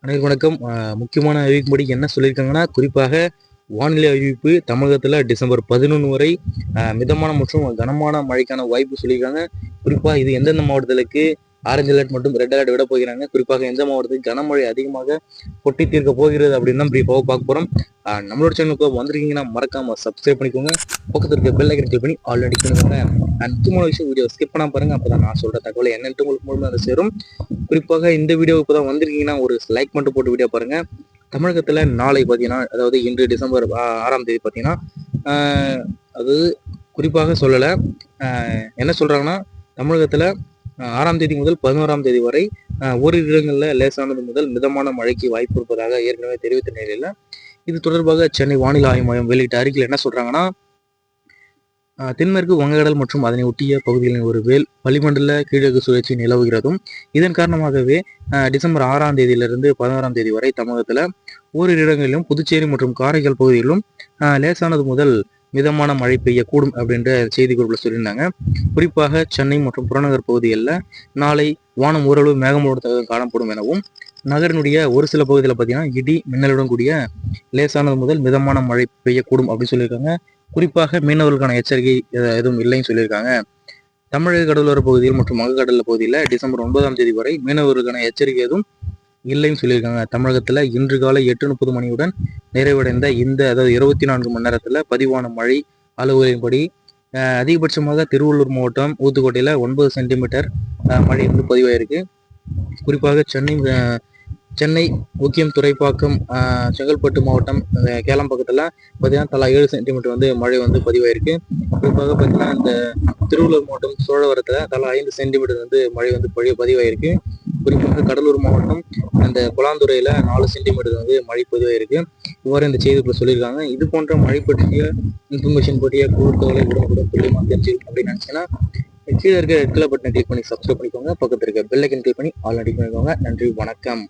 அனைவருக்கும் வணக்கம். முக்கியமான அறிவிக்கும்படி என்ன சொல்லியிருக்காங்கன்னா, குறிப்பாக வானிலை அறிவிப்பு தமிழகத்தில் டிசம்பர் 11 வரை மிதமான மற்றும் கனமான மழைக்கான வாய்ப்பு சொல்லியிருக்காங்க. குறிப்பாக இது எந்தெந்த மாவட்டங்களுக்கு ஆரஞ்சு அலர்ட் மற்றும் ரெட் அலர்ட் விட போகிறாங்க, குறிப்பாக எந்த மாவட்டத்துக்கு கனமழை அதிகமாக கொட்டி தீர்க்க போகிறது அப்படின்னு தான் பிரீஃபாக பார்க்க போகிறோம். நம்மளோட சேனலுக்கு வந்திருக்கீங்கன்னா மறக்காம சப்ஸ்கிரைப் பண்ணிக்கோங்க. பக்கத்தில் இருக்க பெல் ஐக்கன் கிளிக் பண்ணி ஆல்ரெடி பண்ணிக்கோங்க. முக்கியமான விஷயம் வீடியோ ஸ்கிப் பண்ணாம பாருங்க, அப்பதான் நான் சொல்ற தகவலை என்னென்று உங்களுக்கு முழுமையாக சேரும். குறிப்பாக இந்த வீடியோ இப்போதான் வந்திருக்கீங்கன்னா ஒரு லைக் மட்டும் போட்டு வீடியோ பாருங்க. தமிழகத்துல நாளை பார்த்தீங்கன்னா, அதாவது இன்று டிசம்பர் 6ஆம் தேதி பார்த்தீங்கன்னா, அது குறிப்பாக சொல்லலை, என்ன சொல்றாங்கன்னா, தமிழகத்துல 6ஆம் தேதி முதல் 11ஆம் தேதி வரை ஓரிரு இடங்களில் லேசானது முதல் மிதமான மழைக்கு வாய்ப்பு இருப்பதாக ஏற்கனவே தெரிவித்த நிலையில இது தொடர்பாக சென்னை வானிலை ஆய்வு மையம் வெளியிட்ட அறிக்கையில் என்ன சொல்றாங்கன்னா, தென்மேற்கு வங்கக்கடல் மற்றும் அதனை ஒட்டிய பகுதிகளின் ஒரு வளிமண்டல கீழக்கு சுழற்சி நிலவுகிறதும் இதன் காரணமாகவே டிசம்பர் 6ஆம் தேதியிலிருந்து 11ஆம் தேதி வரை தமிழகத்துல ஓரிரு இடங்களிலும் புதுச்சேரி மற்றும் காரைக்கால் பகுதிகளிலும் லேசானது முதல் மிதமான மழை பெய்யக்கூடும் அப்படின்ற செய்தி குறிப்பில் சொல்லியிருந்தாங்க. குறிப்பாக சென்னை மற்றும் புறநகர் பகுதிகளில் நாளை வானம் ஓரளவு மேகமூட்டத்துடன் காணப்படும் எனவும், நகரினுடைய ஒரு சில பகுதியில் பார்த்தீங்கன்னா இடி மின்னலுடன் கூடிய லேசானது முதல் மிதமான மழை பெய்யக்கூடும் அப்படின்னு சொல்லியிருக்காங்க. குறிப்பாக மீனவர்களுக்கான எச்சரிக்கை எதுவும் இல்லைன்னு சொல்லியிருக்காங்க. தமிழக கடலோர பகுதியில் மற்றும் வங்கக்கடல் பகுதியில் டிசம்பர் 9ஆம் தேதி வரை மீனவர்களுக்கான எச்சரிக்கை எதுவும் இல்லைன்னு சொல்லியிருக்காங்க. தமிழகத்துல இன்று காலை 8:30 மணியுடன் நிறைவடைந்த அதாவது 24 மணி நேரத்துல பதிவான மழை அளவுகளின்படி அதிகபட்சமாக திருவள்ளூர் மாவட்டம் ஊத்துக்கோட்டையில 9 சென்டிமீட்டர் மழை வந்து பதிவாயிருக்கு. குறிப்பாக சென்னை முக்கியம் துறைப்பாக்கம் செங்கல்பட்டு மாவட்டம் கேளம்பக்கத்தில் பார்த்தீங்கன்னா தலா 7 சென்டிமீட்டர் வந்து மழை வந்து பதிவாயிருக்கு. குறிப்பாக பார்த்தீங்கன்னா இந்த திருவள்ளூர் மாவட்டம் சோழவரத்தில் தலா 5 சென்டிமீட்டர் வந்து மழை வந்து பதிவாயிருக்கு. குறிப்பாக கடலூர் மாவட்டம் அந்த குளாந்துறையில் 4 சென்டிமீட்டர் வந்து மழை பதிவாயிருக்கு. இவ்வாறு இந்த செய்திக்குள்ள சொல்லியிருக்காங்க. இது போன்ற மழை பற்றிய இன்ஃபர்மேஷன் பற்றிய கூடுதலை உடனுக்குடன் துல்லியமாக தெரிஞ்சுக்கணும் அப்படின்னு நினச்சிங்கன்னா கீழே இருக்க ரெட் கலர் பட்டனை கிளிக் பண்ணி சப்ஸ்கிரைப் பண்ணிக்கோங்க. பக்கத்தில் இருக்க பெல் ஐக்கன் கிளிக் பண்ணி ஆல்ரெடி பண்ணிக்கோங்க. நன்றி, வணக்கம்.